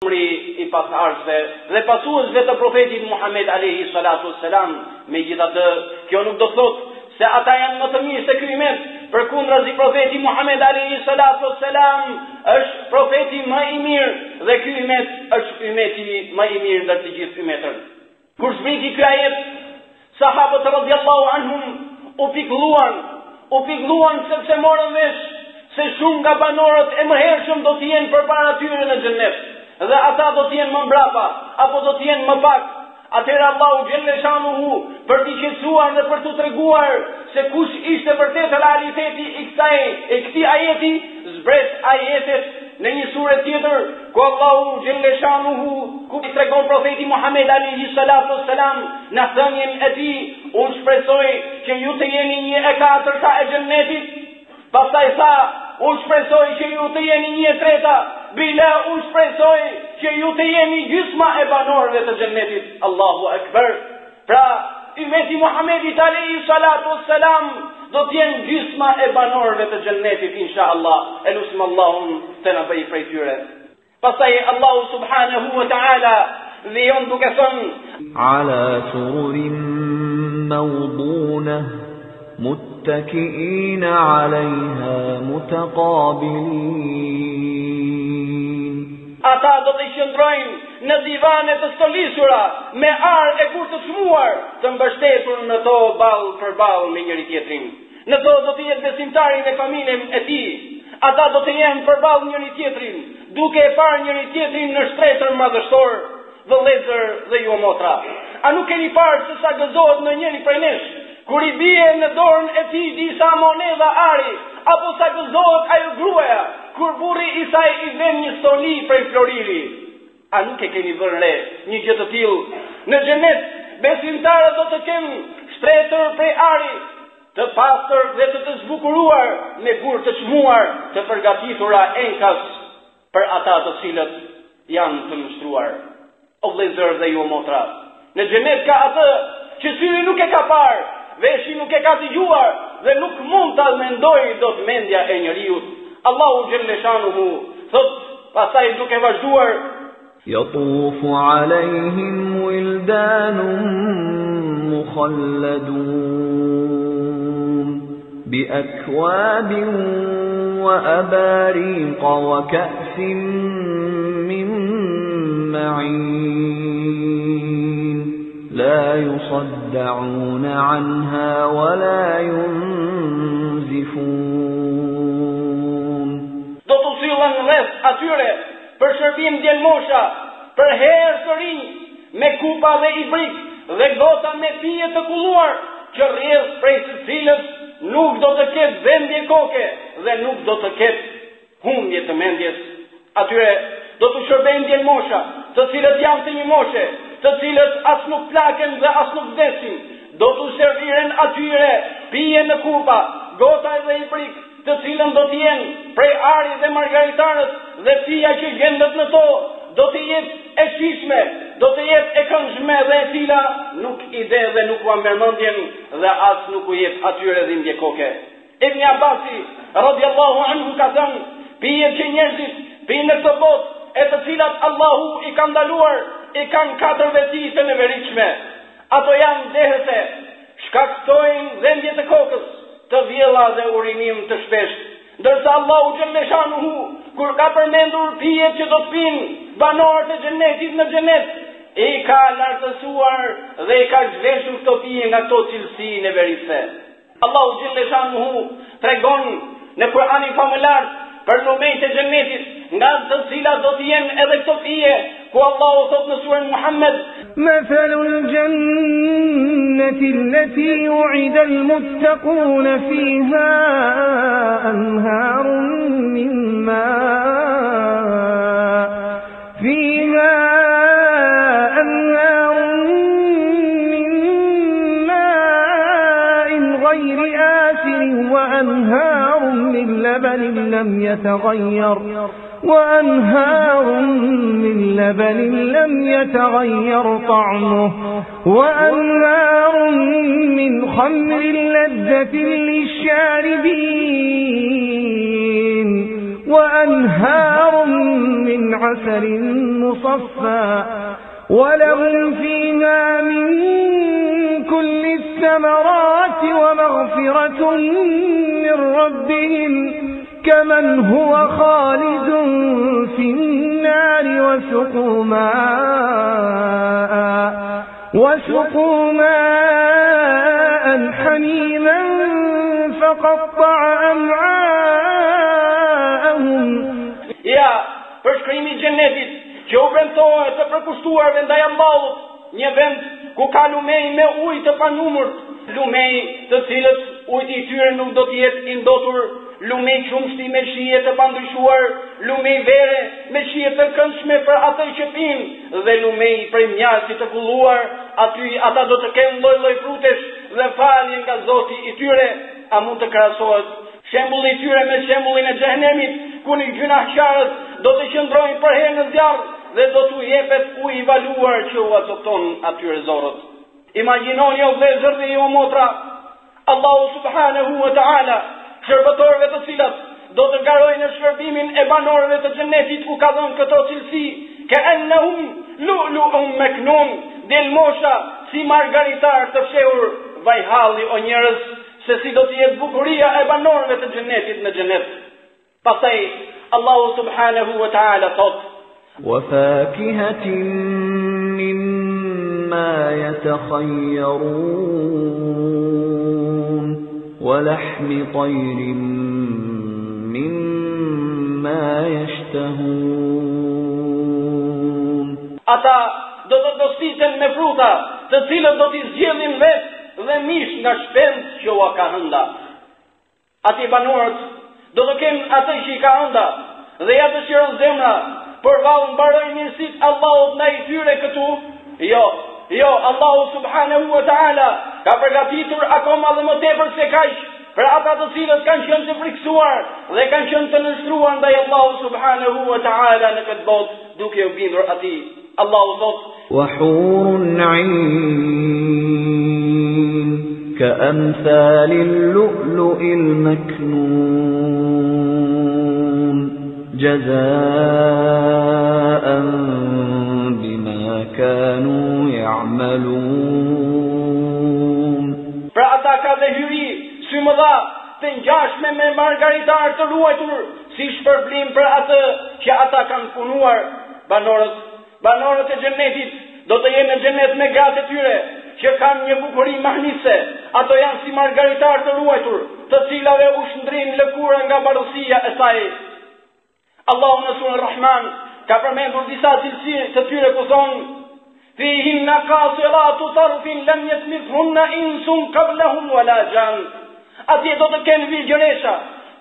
I pasardhësve dhe pasuesve të profetit Muhammed alayhi salatu wassalam. Megjithatë, kjo nuk do thotë se ata janë më të mirë se ky ummet. Përkundrazi profeti Muhammed alayhi salatu wassalam është profeti më i mirë dhe ky ummet është ummeti më i mirë ndër të gjithë ummetët. Kur zbriti ky ajet, sahabët radhiyallahu anhum u pikëlluan sepse morën vesh se shumë nga banorët e mëhershëm do të jenë përpara tyre në xhennet. Dhe ata do të jenë më mbrapa, apo do të jenë më pak. Atëherë Allahu xhelle shanuhu për t'i qetësuar dhe për t'u treguar se kush ishte vërtet realiteti i këtij ajeti, zbret ajetet në një sure tjetër ku Allahu xhelle shanuhu ku i tregon profeti Muhammed alayhi salatu wassalam në thënien e tij, unë shpresoj që ju të jeni 1/4 e xhennetit. Pastaj tha, unë shpresoj që ju të jeni 1/3. Bila unë shpresoj që ju të jeni gjysma e banorëve të xhennetit. Allahu Akbar. Pra, ummeti Muhammedit alayhi salatu wassalam do të jenë gjysma e banorëve të xhennetit inshallah. Elusim Allahun të na bëjë prej tyre. Pastaj Allahu subhanahu wa ta'ala lejon duke thënë: ala sururin mawdunah متكئين عليها متقابلين. Ata do të qëndrojnë në divane të stolisura me arë e kur të çmuar, të mbështetur në to ballë për ballë me njëri tjetrin. Në to do të jetë besimtari dhe familjen e tij. Ata do të jenë përballë njëri tjetrin, duke e parë njëri tjetrin në shtretër madhështor, vëllezër dhe ju motra. A nuk keni parë se sa gëzohet në njëri prej nesh? Kur i bie në dorën e tij disa monedha ari, apo sa gëzohet ajo gruaja, kur burri i saj i vën një stoli prej floriri. A nuk e keni vënë re një gjë të tillë? Në xhenet besimtarët do të kenë shtretër prej ari, të pastër dhe të zbukuruar me gur të çmuar, të përgatitura enkas për ata të cilët janë të nështruar. O vëllezër dhe ju motra, në xhenet ka atë që syri nuk e ka parë, veshi nuk e ka dëgjuar dhe nuk mund ta mendojë dot mendja e njeriu. Allahu xhelle shanuhu thot, pastaj duke vazhduar: يطوف عليهم ولدان مخلدون بأكواب وأباريق وكأس من معين لا يصدعون عنها ولا ينزفون. Do të sillen rreth atyre për shërbim djelmosha, për herë të rinj, me kupa dhe i brik, dhe gota me pije të kulluar, që rrjedh prej së cilës nuk do të ketë vendje koke, dhe nuk do të ketë humbje të mendjes. Atyre do të shërbejnë djelmosha, të cilët janë të një moshe, të cilët as nuk plaken dhe as nuk vdesin. Do të serviren atyre pije në kupa, gota dhe i brik, të cilën do të jenë prej ari dhe margaritarës, dhe pija që gjendet në to do të jetë e shishme, do të jetë e këndshme dhe e cila nuk i dhe dhe nuk u ambërmendjen dhe as nuk u jetë atyre dhimbje koke. Ibn Abasi radhiyallahu anhu ka thënë: pijet që njerëzit pinë në këtë botë, e të cilat Allahu i ka ndaluar, i kanë 4 veti të neveritshme. Ato janë dehëse, shkaktojnë dhimbje të kokës, të vjella dhe urinim të shpesht. Ndërsa Allahu xhelle shanuhu kur ka përmendur pijet që do të pinë banorët e xhenetit në xhenet, i ka lartësuar dhe i ka zhveshur këto pije nga këto cilësi neveritse. Allahu xhelle shanuhu tregon në Kur'anin famëlar për lumejt e xhenetit, nga të cilat do të jenë edhe këto pije, ku Allahu thot në surën Muhammed: مثل الجنة التي وعد المتقون فيها أنهار من ماء غير آسن وأنهار من لبن لم يتغير طعمه وأنهار من خمر لذة للشاربين وأنهار من عسل مصفى ولهم فيها من كل الثمرات ومغفرة من ربهم كمن هو خالد في النار وسقوا ماء حميما فقطع أمعاءهم. Ja, përshkrimi i xhenetit që u premtohet të përkushtuarve ndaj Allahut, një vend ku ka lumej me ujë të panumërt, lumej të cilët ujë i tyre nuk do të jetë i ndotur, lumej qumshti me shije të pandryshuar, lumej vere me shije të këndshme për atë që pinë, dhe lumej për mjalti të kulluar, aty ata do të kenë lloj-lloj frutesh dhe falje nga Zoti i tyre. A mund të krahasohet shembulli i tyre me shembullin e xhehenemit, ku në gjunaqarët do të qëndrojnë për herë në zjarr dhe do t'u jepet ujë i valuar që u acopton atyre zorët. Imagjinoni o vëllezër dhe o motra, Allahu subhanahu wa ta'ala shërbëtorëve të cilat do të garojnë në shërbimin e banorëve të xhenetit u ka dhënë këto cilësi, ka'annahum lu'lu'un maknun, delmosha si margaritar të fshehur, vajhalli o njerëz, se si do të jetë bukuria e banorëve të xhenetit në xhenet. Pastaj Allahu subhanahu wa ta'ala thot: وَفَاكِهَةٍ مِّمَّا يَتَخَيَّرُونَ وَلَحْمِ طَيْرٍ مِّمَّا يَشْتَهُونَ. Ata do të dositen me fruta, të cilët do t'i zgjedhin vetë dhe mish nga shpend që ua ka hënda. Ati banorët do të kenë atë që i ka hënda dhe ja të shirën zemra, por vallë mbarojnë mirësit Allahut ndaj tyre këtu. Jo, Allahu subhanahu wa ta'ala ka përgatitur akoma dhe më tepër se kaq për ata të cilët kanë qenë të friksuar dhe kanë qenë të nështruar ndaj Allahu subhanahu wa ta'ala në këtë botë duke u bindur atij. Allahu thot: وَحُورٌ عِينٌ كَأَمْثَالِ اللُّؤْلُؤِ الْمَكْنُونِ جَزَاءً بِمَا كَانُوا يَعْمَلُونَ. Pra ata ka dhe hyri sy më dha të ngjashme me margaritar të ruajtur, si shpërblim për atë që ata kanë punuar. Banorët e xhenetit do të jenë në xhenet me gratë e tyre që kanë një bukuri mahnitse. Ato janë si margaritar të ruajtur, të cilave u shndrin lëkura nga bardhësia e saj. Allahu në surën Rahman ka përmendur disa cilësi të tyre ku thonë: fihinna qasiratu tarfin lam yatmithunna insun qablahum wala jan. Atje do të kenë vigjeresha,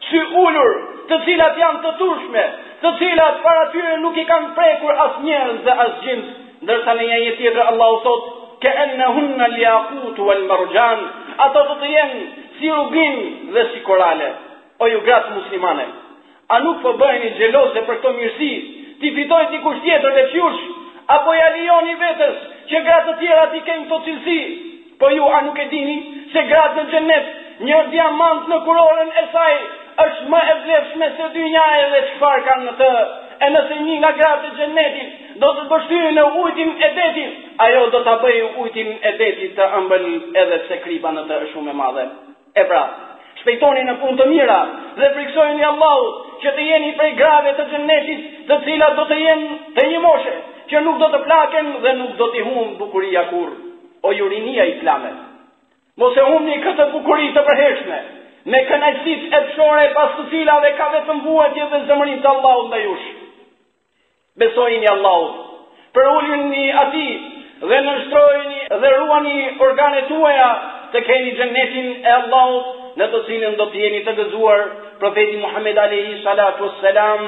sy ulur, të cilat janë të turshme, të cilat para tyre nuk i kanë prekur as njerëz dhe as gjint. Ndërsa në një ajet tjetër Allahu thot: ka'annahunna al-yaqut wal-marjan. Ato do të jenë si rubin dhe si korale. O ju gratë muslimane, a nuk po bëheni xhelose për këto mirësi, ti fitoj dikush tjetër dhe fjush, apo ja lijoni vetes që gratë të tjera ti kenë këto cilësi? Po ju a nuk e dini se gratë në xhenet, një diamant në kurorën e saj është më e vlefshme se dynjaja dhe çfarë kanë në të. E nëse një nga gratë e xhenetit do të bështyri në ujtin e detit, ajo do ta bëjë ujtin e detit të ëmbël edhe pse kripa në të është shumë e madhe. E pra, shpejtoni në punë të mira dhe friksojeni Allahut që të jeni prej grave të xhenetit, të cilat do të jenë të një moshe që nuk do të plaken dhe nuk do t'i humbë bukuria kurrë. O jurinia islame, mos e humni këtë bukuri të përhershme, me kënaqësitë e pshore pas të cilave ka vetëm vuajtje dhe zemërim të Allahut ndaj jush. Besojini Allahut, përullini atij dhe nështrojeni dhe ruani organet tuaja të keni xhenetin e Allahut në të cilën do të jeni të gëzuar. Profeti Muhammed alayhi salatu wassalam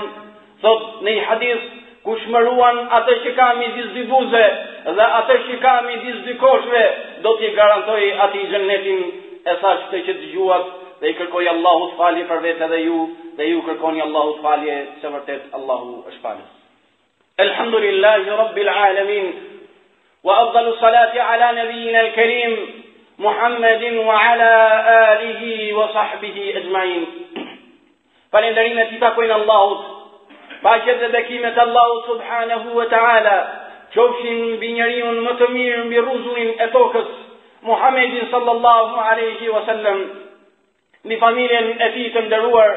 thot në një hadith: kush më ruan atë që ka midis dy buzëve dhe atë që ka midis dy koshve, do t'i garantoj atij xhenetin. E thash këtë që dëgjuat dhe i kërkoj Allahut falje për vetë dhe ju kërkoni Allahut falje, se vërtet Allahu është falës. Elhamdulillahi Rabbil Alamin, wa afdalu salati ala nabiyyina al-karim Muhammedin wa ala alihi wa sahbihi ajma'in. Falenderimet I takojnë Allahut. Paqet dhe bekimet Allahut subhanahu wa ta'ala qofshin mbi njeriun më të mirë mbi rruzullin e tokës, Muhammedin sallallahu alaihi wasallam, mbi familjen e tij të nderuar,